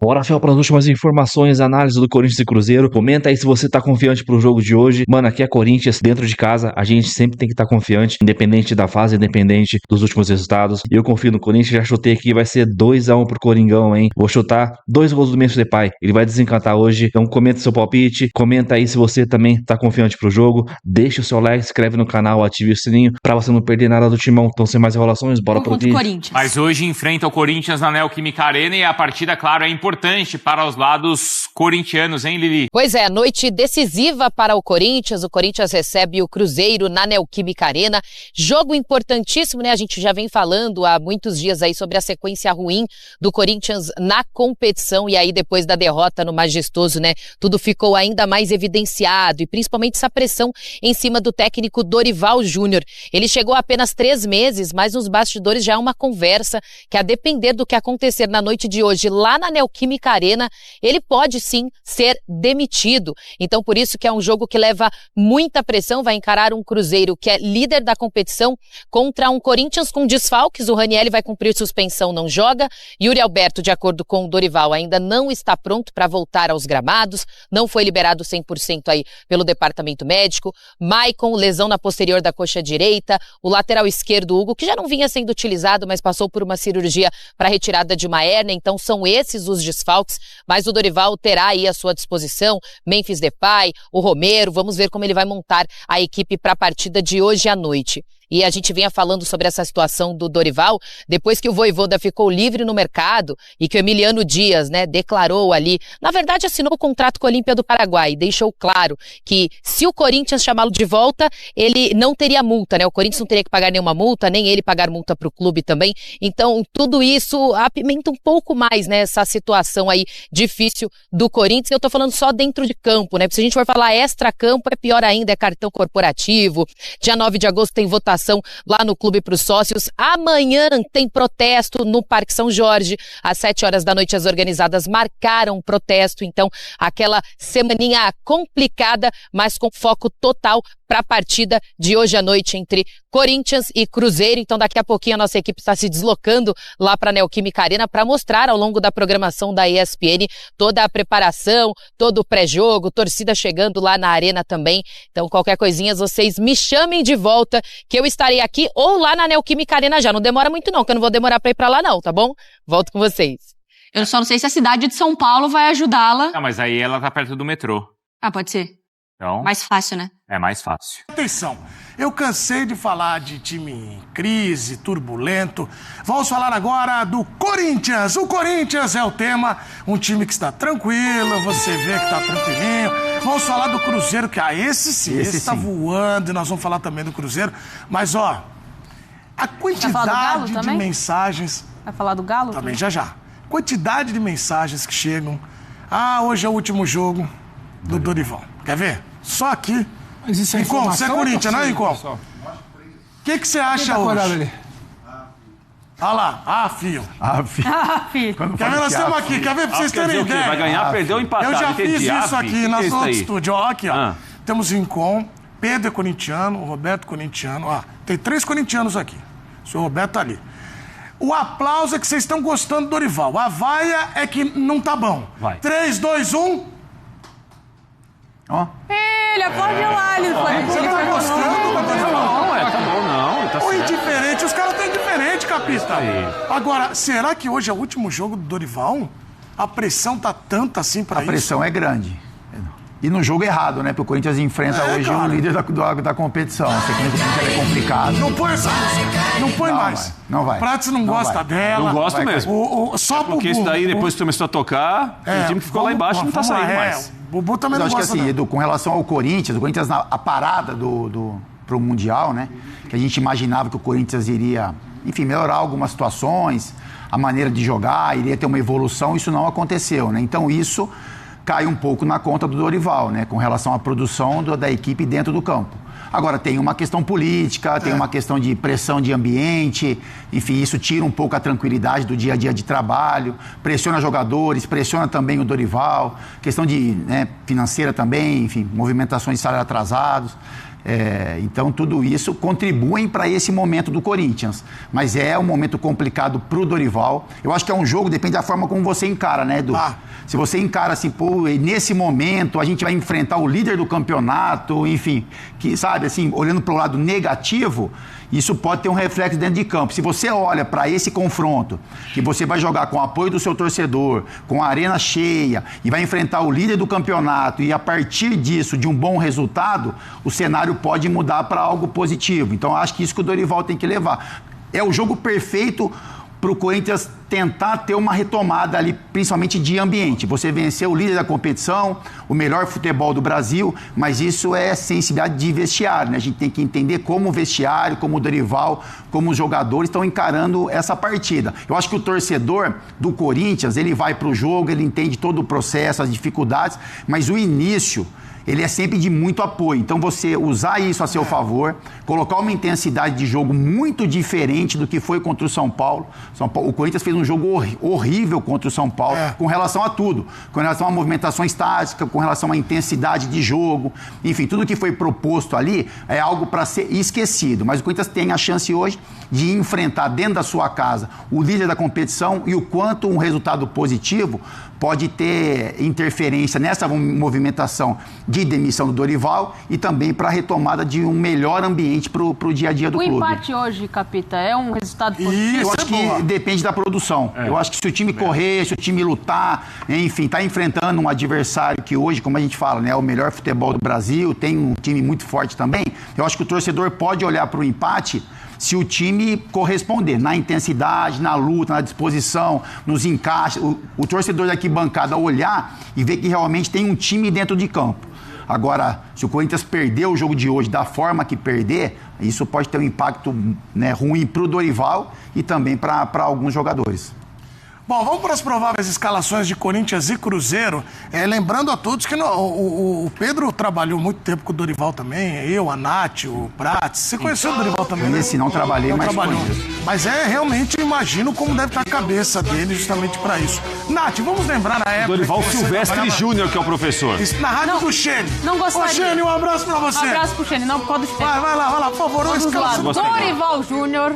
Bora, Fel, para as últimas informações, análise do Corinthians e Cruzeiro. Comenta aí se você tá confiante pro jogo de hoje. Mano, aqui é Corinthians, dentro de casa, a gente sempre tem que estar confiante, independente da fase, independente dos últimos resultados. Eu confio no Corinthians, já chutei aqui, vai ser 2-1 pro Coringão, hein? Vou chutar 2 gols do Memphis Depay. Ele vai desencantar hoje, então comenta seu palpite, comenta aí se você também tá confiante pro jogo. Deixa o seu like, se inscreve no canal, ative o sininho pra você não perder nada do timão. Então, sem mais enrolações, bora pro vídeo. Mas hoje enfrenta o Corinthians na Neoquímica Arena e a partida, claro, é importante para os lados corintianos, hein, Lili? Pois é, noite decisiva para o Corinthians. O Corinthians recebe o Cruzeiro na Neoquímica Arena. Jogo importantíssimo, né? A gente já vem falando há muitos dias aí sobre a sequência ruim do Corinthians na competição. E aí, depois da derrota no Majestoso, né? Tudo ficou ainda mais evidenciado. E principalmente essa pressão em cima do técnico Dorival Júnior. Ele chegou há apenas 3 meses, mas nos bastidores já é uma conversa que, a depender do que acontecer na noite de hoje lá na Neoquímica Arena, ele pode sim ser demitido. Então, por isso que é um jogo que leva muita pressão, vai encarar um Cruzeiro que é líder da competição contra um Corinthians com desfalques. O Ranieri vai cumprir suspensão, não joga. Yuri Alberto, de acordo com o Dorival, ainda não está pronto para voltar aos gramados, não foi liberado 100% aí pelo departamento médico. Maicon, lesão na posterior da coxa direita. O lateral esquerdo, Hugo, que já não vinha sendo utilizado, mas passou por uma cirurgia para retirada de uma hérnia. Então, são esses os desfalques, mas o Dorival terá aí à sua disposição Memphis Depay, o Romero. Vamos ver como ele vai montar a equipe para a partida de hoje à noite. E a gente vinha falando sobre essa situação do Dorival, depois que o Vojvoda ficou livre no mercado e que o Emiliano Dias, né, declarou ali, na verdade assinou o contrato com a Olímpia do Paraguai, deixou claro que se o Corinthians chamá-lo de volta, ele não teria multa, né, o Corinthians não teria que pagar nenhuma multa, nem ele pagar multa para o clube também. Então tudo isso apimenta um pouco mais, né, essa situação aí difícil do Corinthians. Eu tô falando só dentro de campo, né, porque se a gente for falar extra-campo é pior ainda, é cartão corporativo. Dia 9 de agosto tem votação lá no clube para os sócios. Amanhã tem protesto no Parque São Jorge. Às 7 horas da noite as organizadas marcaram um protesto. Então, aquela semaninha complicada, mas com foco total para a partida de hoje à noite entre Corinthians e Cruzeiro. Então, daqui a pouquinho a nossa equipe está se deslocando lá para a Neoquímica Arena para mostrar ao longo da programação da ESPN toda a preparação, todo o pré-jogo, torcida chegando lá na arena também. Então, qualquer coisinha, vocês me chamem de volta, que eu estarei aqui ou lá na Neoquímica Arena já. Não demora muito não, que eu não vou demorar para ir para lá não, tá bom? Volto com vocês. Eu só não sei se a cidade de São Paulo vai ajudá-la. Ah, mas aí ela tá perto do metrô. Ah, pode ser. Então, Mais fácil, né? é mais fácil. Atenção, eu cansei de falar de time em crise, turbulento. Vamos falar agora do Corinthians. O Corinthians é o tema, um time que está tranquilo, você vê que está tranquilinho. Vamos falar do Cruzeiro, que esse sim, esse está voando, e nós vamos falar também do Cruzeiro. Mas, ó, a quantidade de mensagens... Vai falar do Galo? Também, já. Quantidade de mensagens que chegam. Ah, hoje é o último jogo do Dorival. Quer ver? Só aqui. Mas isso é Rincon, você é Corinthians, né, Rincon? O que você acha hoje? Ali? Olha lá. Filho. Filho. Quer ver? Nós estamos aqui. Quer ver? Pra vocês terem ideia. Vai ganhar, perdeu, empatado. Eu já fiz isso aqui na outro outro estúdio. Ó, aqui, ó. Temos Rincon, Pedro é corintiano, Roberto corintiano. Ó, tem 3 corintianos aqui. O senhor Roberto tá ali. O aplauso é que vocês estão gostando do Dorival. A vaia é que não tá bom. Vai. 3, 2, 1... Ó. Ele aplaudiu lá, ele Você não tá gostando do Dorival? Tá bom, não. Tá Ou certo. indiferente, os caras estão indiferentes, capita. Agora, será que hoje é o último jogo do Dorival? A pressão tá tanta assim pra isso? A pressão é grande. E no jogo errado, né? Porque o Corinthians enfrenta hoje cara. o líder da competição. Você conhece o Corinthians, é complicado. Não põe essa música. Não põe mais. Não vai. Prates não gosta dela. Não gosto mesmo. Só porque isso daí, depois que começou a tocar, o time que ficou lá embaixo não tá saindo mais. O Bubu também não acho gosta. Que assim, Edu, com relação ao Corinthians, a parada pro Mundial, né? Que a gente imaginava que o Corinthians iria, enfim, melhorar algumas situações, a maneira de jogar, iria ter uma evolução, isso não aconteceu, né? Então isso cai um pouco na conta do Dorival, né? Com relação à produção da equipe dentro do campo. Agora, tem uma questão política, tem uma questão de pressão de ambiente, enfim, isso tira um pouco a tranquilidade do dia a dia de trabalho, pressiona jogadores, pressiona também o Dorival, questão de, financeira também, enfim, movimentações de salário atrasados. Então, tudo isso contribui para esse momento do Corinthians. Mas é um momento complicado para o Dorival. Eu acho que é um jogo, depende da forma como você encara, né, Edu? Se você encara assim, pô, nesse momento a gente vai enfrentar o líder do campeonato, enfim, que, sabe, assim, olhando para o lado negativo, isso pode ter um reflexo dentro de campo. Se você olha para esse confronto, que você vai jogar com o apoio do seu torcedor, com a arena cheia, e vai enfrentar o líder do campeonato, e a partir disso, de um bom resultado, o cenário pode mudar para algo positivo. Então, acho que isso que o Dorival tem que levar. É o jogo perfeito para o Corinthians tentar ter uma retomada ali, principalmente de ambiente. Você venceu o líder da competição, o melhor futebol do Brasil, mas isso é sensibilidade de vestiário, né? A gente tem que entender como o vestiário, como o Dorival, como os jogadores estão encarando essa partida. Eu acho que o torcedor do Corinthians, ele vai para o jogo, ele entende todo o processo, as dificuldades, mas o início, ele é sempre de muito apoio. Então, você usar isso a seu favor, colocar uma intensidade de jogo muito diferente do que foi contra o São Paulo. O Corinthians fez um jogo horrível contra o São Paulo, com relação a tudo. Com relação a movimentações táticas, com relação à intensidade de jogo. Enfim, tudo que foi proposto ali é algo para ser esquecido. Mas o Corinthians tem a chance hoje de enfrentar dentro da sua casa o líder da competição e o quanto um resultado positivo pode ter interferência nessa movimentação de demissão do Dorival e também para a retomada de um melhor ambiente para o dia a dia do clube. O empate hoje, Capita, é um resultado positivo? Eu acho que depende da produção. Eu acho que se o time correr, se o time lutar, enfim, está enfrentando um adversário que hoje, como a gente fala, né, é o melhor futebol do Brasil, tem um time muito forte também, eu acho que o torcedor pode olhar para o empate se o time corresponder na intensidade, na luta, na disposição, nos encaixes. O torcedor daqui bancada olhar e ver que realmente tem um time dentro de campo. Agora, se o Corinthians perder o jogo de hoje da forma que perder, isso pode ter um impacto, né, ruim para o Dorival e também para alguns jogadores. Bom, vamos para as prováveis escalações de Corinthians e Cruzeiro. Lembrando a todos que o Pedro trabalhou muito tempo com o Dorival também, eu, a Nath, o Prates. Você conheceu o Dorival também? Nesse não trabalhei, mas conheço. Mas realmente imagino como deve estar a cabeça dele justamente para isso. Nath, vamos lembrar na época... Dorival Silvestre Júnior, que é o professor. Isso, na rádio do Xene. Não gostaria. Ô, Xene, um abraço para você. Um abraço pro Xene, não pode esperar. Vai lá, por favor. Vamos lá. Dorival Júnior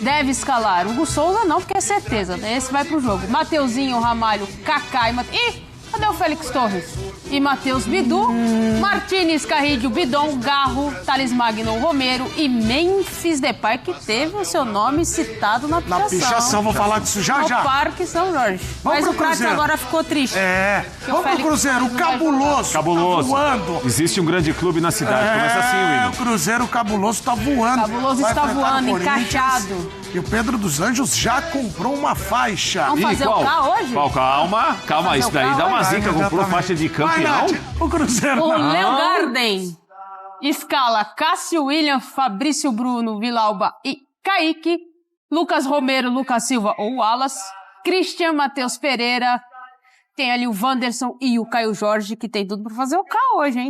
deve escalar. Hugo Souza não, porque é certeza, né? Esse vai pro jogo. Mateuzinho, Ramalho, Kaká e... Ih, cadê o Félix Torres? E Matheus Bidu, Martínez, Carrilho, Bidon, Garro, Thales Magno, Romero e Memphis Depay, que teve o seu nome citado na pichação. Na pichação, vou falar disso já. No Parque São Jorge. Mas o Prates agora ficou triste. Vamos pro Cruzeiro, o Cabuloso. Cabuloso. Tá voando. Existe um grande clube na cidade, começa assim, William. O Cruzeiro Cabuloso tá voando. Cabuloso está voando, encaixado. E o Pedro dos Anjos já comprou uma faixa. Vamos fazer o K hoje? Qual? Calma, isso daí dá uma zica, comprou faixa de campeão. O Cruzeiro O não. Léo Garden escala Cássio, William, Fabrício, Bruno, Vilauba e Kaique, Lucas Romero, Lucas Silva ou Wallace, Christian, Matheus Pereira, tem ali o Wanderson e o Caio Jorge, que tem tudo pra fazer o K hoje, hein?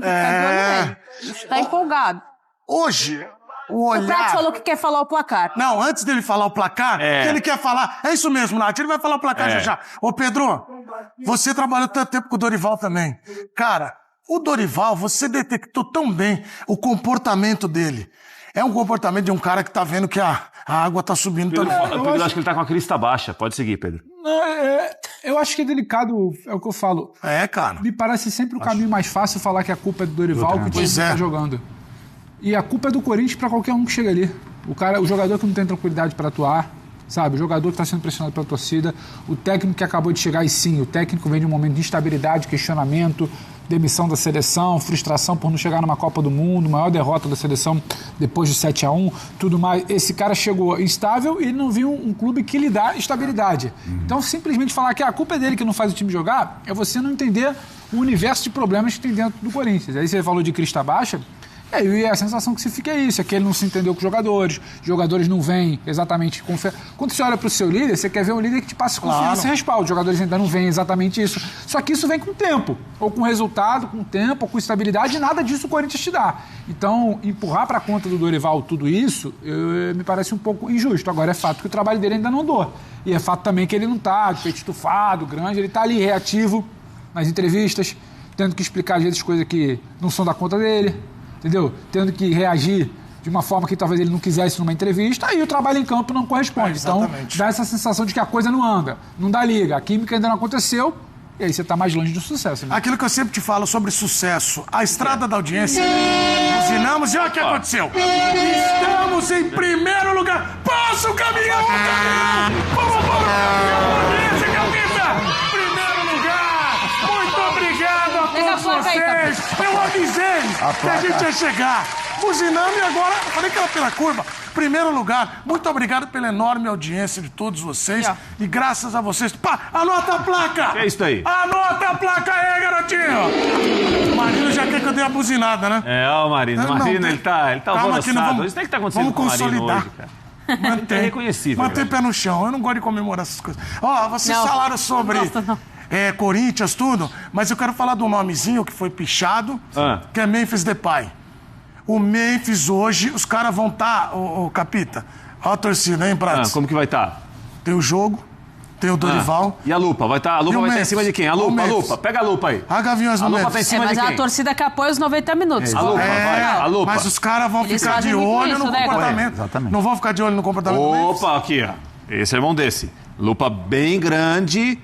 Tá empolgado. Hoje, o olhar... O Prates falou que quer falar o placar. Não, antes dele falar o placar, que ele quer falar... É isso mesmo, Nath, ele vai falar o placar já. Ô, Pedro, você trabalhou tanto tempo com o Dorival também. Cara, o Dorival, você detectou tão bem o comportamento dele. É um comportamento de um cara que tá vendo que a água tá subindo Pedro, também. eu acho que ele tá com a crista baixa. Pode seguir, Pedro. Eu acho que é delicado, é o que eu falo. Cara. Me parece sempre o caminho mais fácil falar que a culpa é do Dorival, que o time tá jogando. E a culpa é do Corinthians pra qualquer um que chega ali. O jogador que não tem tranquilidade pra atuar, sabe? O jogador que tá sendo pressionado pela torcida, o técnico que acabou de chegar, e sim, o técnico vem de um momento de instabilidade, questionamento, demissão da seleção, frustração por não chegar numa Copa do Mundo, maior derrota da seleção depois de 7-1, tudo mais. Esse cara chegou instável e ele não viu um clube que lhe dá estabilidade. Então, simplesmente falar que a culpa é dele que não faz o time jogar, é você não entender o universo de problemas que tem dentro do Corinthians. Aí você falou de crista baixa, e a sensação que se fica é isso, é que ele não se entendeu com os jogadores não vêm exatamente confiança. Quando você olha para o seu líder, você quer ver um líder que te passe confiança e respaldo. Os jogadores ainda não veem exatamente isso. Só que isso vem com tempo, ou com resultado, com tempo, ou com estabilidade, e nada disso o Corinthians te dá. Então, empurrar para a conta do Dorival tudo isso, me parece um pouco injusto. Agora, é fato que o trabalho dele ainda não andou. E é fato também que ele não está de peito estufado, grande, ele está ali reativo nas entrevistas, tendo que explicar às vezes coisas que não são da conta dele. entendeu? Tendo que reagir de uma forma que talvez ele não quisesse numa entrevista, aí o trabalho em campo não corresponde. Então, dá essa sensação de que a coisa não anda, não dá liga, a química ainda não aconteceu, e aí você está mais longe do sucesso. Né? Aquilo que eu sempre te falo sobre sucesso, a estrada da audiência, buzinamos e olha o que aconteceu. Estamos em primeiro lugar. Passa o caminhão! Vamos, audiência, Capita! Primeiro lugar! Muito obrigado a todos vocês! Eu avisei que a gente ia chegar. Buzinamos e agora, falei que era pela curva. Primeiro lugar, muito obrigado pela enorme audiência de todos vocês. E graças a vocês... Pá, anota a placa! Que é isso aí? Anota a placa aí, garotinho! O Marino já quer que eu dê a buzinada, né? Ó, o Marino. O Marino, ele tá alvoroçado. Isso tem que tá acontecendo com o Marino hoje, cara. Mantém. É reconhecível. Mantém pé no chão. Eu não gosto de comemorar essas coisas. Ó, vocês falaram sobre Corinthians, tudo, mas eu quero falar do nomezinho que foi pichado, que é Memphis Depay. O Memphis hoje, os caras vão estar, Capita, olha a torcida, hein, Prates? Como que vai estar? Tem o jogo, tem o Dorival. E a Lupa? A Lupa vai estar em cima de quem? A Lupa. Pega a Lupa aí. A Gaviões no Memphis. A Lupa tá em cima de quem? Mas a torcida que apoia os 90 minutos. A Lupa, vai. A Lupa. Mas os caras vão ficar de olho no comportamento. Exatamente. Não vão ficar de olho no comportamento do Memphis? Opa, aqui, ó. Esse é irmão desse. Lupa bem grande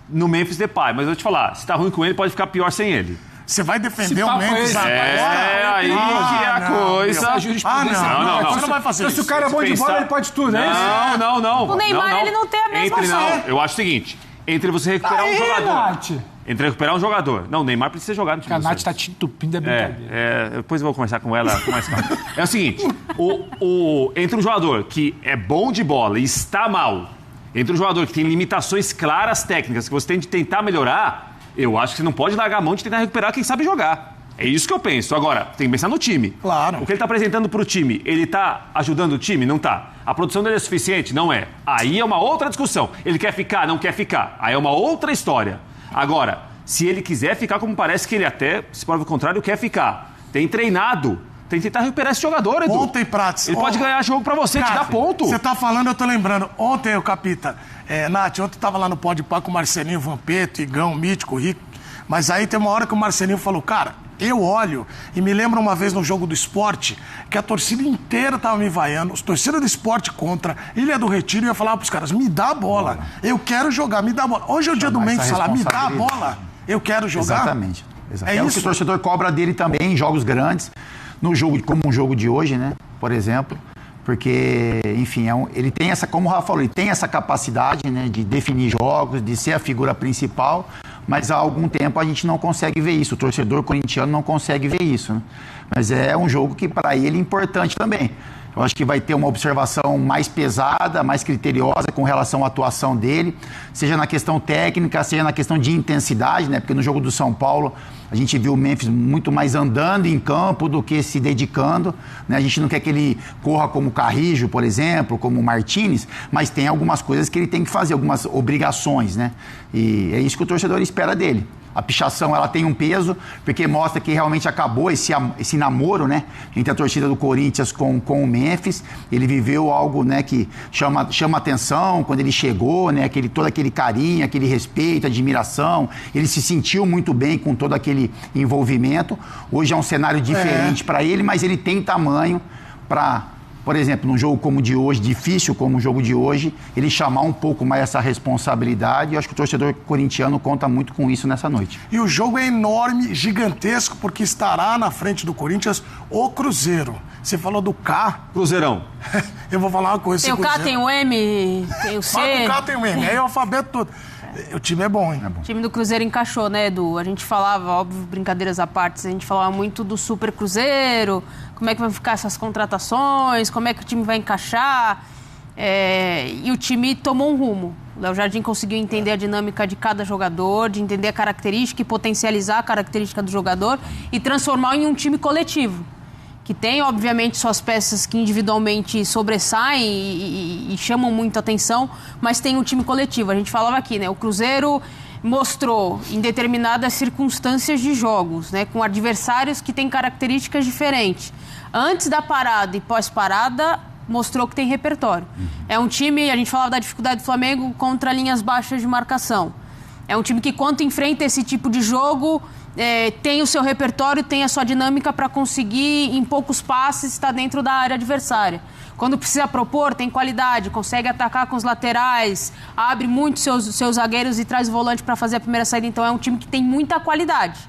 no Memphis Depay. Mas eu vou te falar, se tá ruim com ele, pode ficar pior sem ele. Você vai defender o Memphis agora? Aí que é a coisa. Não. Você não vai fazer isso. Se o cara é bom de bola, ele pode tudo, é isso? Não. O Neymar, ele não tem a mesma sorte. Eu acho o seguinte, entre você recuperar um jogador... Entre recuperar um jogador... Não, o Neymar precisa jogar no time. A Nath tá te entupindo, é brincadeira. Depois eu vou conversar com ela com mais calma. É o seguinte, entre um jogador que é bom de bola e está mal, entre um jogador que tem limitações claras técnicas que você tem de tentar melhorar... Eu acho que você não pode largar a mão de tentar recuperar quem sabe jogar. É isso que eu penso. Agora, tem que pensar no time. Claro. O que ele está apresentando para o time, ele está ajudando o time? Não está. A produção dele é suficiente? Não é. Aí é uma outra discussão. Ele quer ficar? Não quer ficar. Aí é uma outra história. Agora, se ele quiser ficar, como parece que ele até, se prova o contrário, quer ficar. Tem treinado. Tem que tentar recuperar esse jogador, Edu. Ontem, Prates... Ele pode ganhar jogo pra você, te dá ponto. Você tá falando, eu tô lembrando. Ontem, o Capita... Nath, ontem eu tava lá no Pode Pá com o Marcelinho, Vampetto, Igão, Mítico, Rico. Mas aí tem uma hora que o Marcelinho falou, cara, eu olho e me lembro uma vez no jogo do esporte que a torcida inteira tava me vaiando, os torcida do esporte contra, Ilha do Retiro, e eu falava pros caras, me dá a bola, eu quero jogar, me dá a bola. Hoje é o dia do Memphis falar, me dá a bola, eu quero jogar. Exatamente. É o que o torcedor cobra dele também em jogos grandes, no jogo, como um jogo de hoje, né, por exemplo. Porque, enfim, ele tem essa, como o Rafa falou, ele tem essa capacidade, né, de definir jogos, de ser a figura principal, mas há algum tempo a gente não consegue ver isso. O torcedor corintiano não consegue ver isso, né? Mas é um jogo que para ele é importante também. Eu acho que vai ter uma observação mais pesada, mais criteriosa com relação à atuação dele, seja na questão técnica, seja na questão de intensidade, né? Porque no jogo do São Paulo a gente viu o Memphis muito mais andando em campo do que se dedicando, né? A gente não quer que ele corra como o Carrijo, por exemplo, como o Martínez, mas tem algumas coisas que ele tem que fazer, algumas obrigações, né? E é isso que o torcedor espera dele. A pichação, ela tem um peso, porque mostra que realmente acabou esse namoro, né, entre a torcida do Corinthians com o Memphis. Ele viveu algo, né, que chama atenção quando ele chegou, né, todo aquele carinho, aquele respeito, admiração. Ele se sentiu muito bem com todo aquele envolvimento. Hoje é um cenário diferente para ele, mas ele tem tamanho para... Por exemplo, num jogo como o de hoje, difícil como o jogo de hoje, ele chamar um pouco mais essa responsabilidade. Eu acho que o torcedor corintiano conta muito com isso nessa noite. E o jogo é enorme, gigantesco, porque estará na frente do Corinthians o Cruzeiro. Você falou do K. Cruzeirão. Eu vou falar uma coisa. Tem o K, tem o M, tem o C. Mas o K tem o M, aí é o alfabeto todo. O time é bom, hein? O time do Cruzeiro encaixou, né, Edu? A gente falava, óbvio, brincadeiras à parte, a gente falava muito do Super Cruzeiro, como é que vai ficar essas contratações, como é que o time vai encaixar. E o time tomou um rumo. O Léo Jardim conseguiu entender a dinâmica de cada jogador, de entender a característica e potencializar a característica do jogador e transformar em um time coletivo. Que tem, obviamente, suas peças que individualmente sobressaem e chamam muita atenção, mas tem um time coletivo. A gente falava aqui, né? O Cruzeiro mostrou em determinadas circunstâncias de jogos, né? Com adversários que têm características diferentes. Antes da parada e pós-parada, mostrou que tem repertório. É um time, a gente falava da dificuldade do Flamengo contra linhas baixas de marcação. É um time que, quando enfrenta esse tipo de jogo, tem o seu repertório, tem a sua dinâmica para conseguir, em poucos passes, estar dentro da área adversária. Quando precisa propor, tem qualidade, consegue atacar com os laterais, abre muito seus zagueiros e traz o volante para fazer a primeira saída. Então é um time que tem muita qualidade.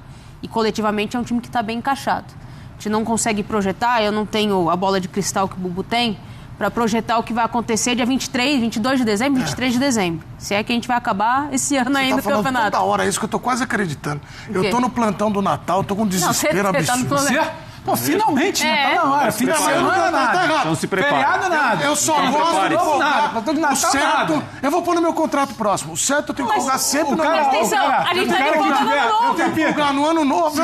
E coletivamente é um time que está bem encaixado. A gente não consegue projetar, eu não tenho a bola de cristal que o Bubu tem, para projetar o que vai acontecer dia 23 de dezembro. Se é que a gente vai acabar esse ano ainda no campeonato. Toda hora, é isso que eu tô quase acreditando. Eu tô no plantão do Natal, tô com desespero absurdo. Pô, finalmente, né? Tá na hora. Fim de semana, nada. Então se prepara. Feriado, nada. Eu só gosto de folgar. Pra todo Natal, O certo, nada. eu vou pôr no meu contrato próximo. O certo eu tenho que folgar sempre no ano novo. A gente tá folgando no ano novo. Eu tenho que folgar no ano novo.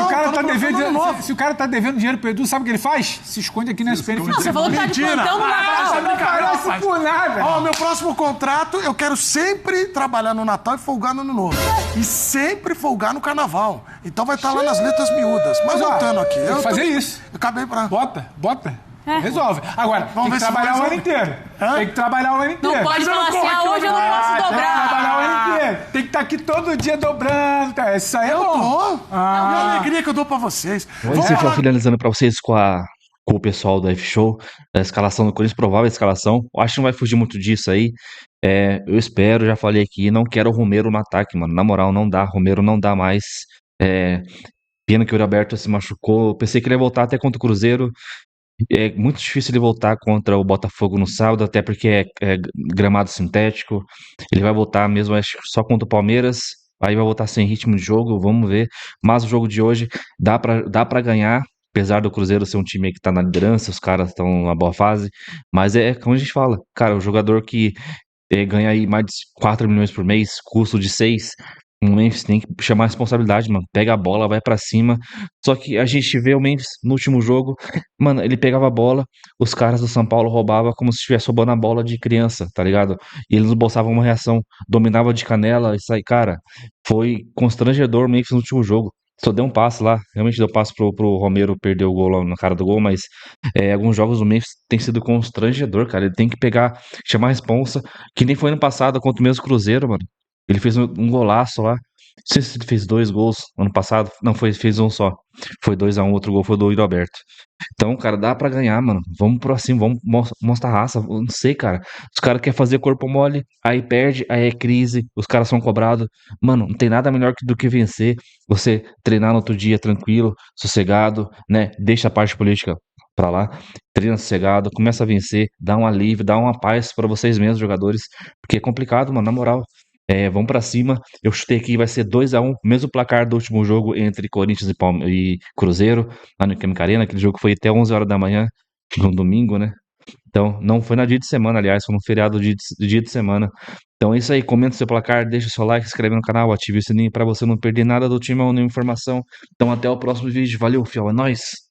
Se o cara tá devendo dinheiro pro Edu, sabe o que ele faz? Se esconde aqui na SPN. Não, você falou que tá de plantão no Natal. Não parece por nada. Ó, meu próximo contrato, eu quero sempre trabalhar no Natal e folgar no Ano Novo. E sempre folgar no Carnaval. Então vai estar lá nas letras miúdas. Mas voltando aqui. Tem que fazer isso. Eu acabei pra... Bota. Resolve. Agora, tem que ver se trabalhar o resolve. ano inteiro. Tem que trabalhar o ano inteiro. Não pode falar assim, hoje eu não posso Tem que dobrar. trabalhar o ano inteiro. Tem que estar aqui todo dia dobrando. Tá? Isso aí é bom. É uma alegria que eu dou pra vocês. Vamos lá, finalizando pra vocês com o pessoal do F-Show, da escalação do Corinthians, provável escalação. Eu acho que não vai fugir muito disso aí. Eu espero, já falei aqui, não quero o Romero no ataque, mano. Na moral, não dá. Romero não dá mais. Pena que o Roberto se machucou. Eu pensei que ele ia voltar até contra o Cruzeiro. É muito difícil ele voltar contra o Botafogo no sábado, até porque é gramado sintético. Ele vai voltar mesmo, acho que só contra o Palmeiras. Aí vai voltar sem ritmo de jogo, vamos ver. Mas o jogo de hoje dá pra ganhar, apesar do Cruzeiro ser um time que tá na liderança, os caras estão numa boa fase. Mas como a gente fala, cara, o jogador que ganha aí mais de 4 milhões por mês, custo de 6, o Memphis tem que chamar a responsabilidade, mano. Pega a bola, vai pra cima. Só que a gente vê o Memphis no último jogo, mano, ele pegava a bola, os caras do São Paulo roubavam como se estivesse roubando a bola de criança, tá ligado? E eles não bolsavam uma reação, dominava de canela, isso aí, cara, foi constrangedor o Memphis no último jogo. Só deu um passe lá, realmente deu passe pro Romero perder o gol lá na cara do gol, mas alguns jogos do Memphis tem sido constrangedor, cara. Ele tem que pegar, chamar a responsa, que nem foi ano passado contra o mesmo Cruzeiro, mano. Ele fez um golaço lá. Não sei se ele fez 2 gols ano passado. Não, fez um só. Foi 2-1, outro gol foi do Roberto. Então, cara, dá pra ganhar, mano. Vamos pro assim, vamos mostrar raça. Eu não sei, cara. Os caras querem fazer corpo mole, aí perde, aí é crise, os caras são cobrados. Mano, não tem nada melhor do que vencer. Você treinar no outro dia tranquilo, sossegado, né? Deixa a parte política pra lá, treina sossegado, começa a vencer, dá um alívio, dá uma paz pra vocês mesmos, jogadores. Porque é complicado, mano, na moral. Vamos pra cima. Eu chutei aqui, vai ser 2-1, mesmo placar do último jogo entre Corinthians e Cruzeiro, lá no Neoquímica Arena. Aquele jogo foi até 11 horas da manhã, no domingo, né? Então, não foi na dia de semana, aliás, foi no feriado dia de semana. Então é isso aí, comenta seu placar, deixa seu like, se inscreve no canal, ative o sininho pra você não perder nada do time ou nenhuma informação. Então até o próximo vídeo. Valeu, fiel, é nóis!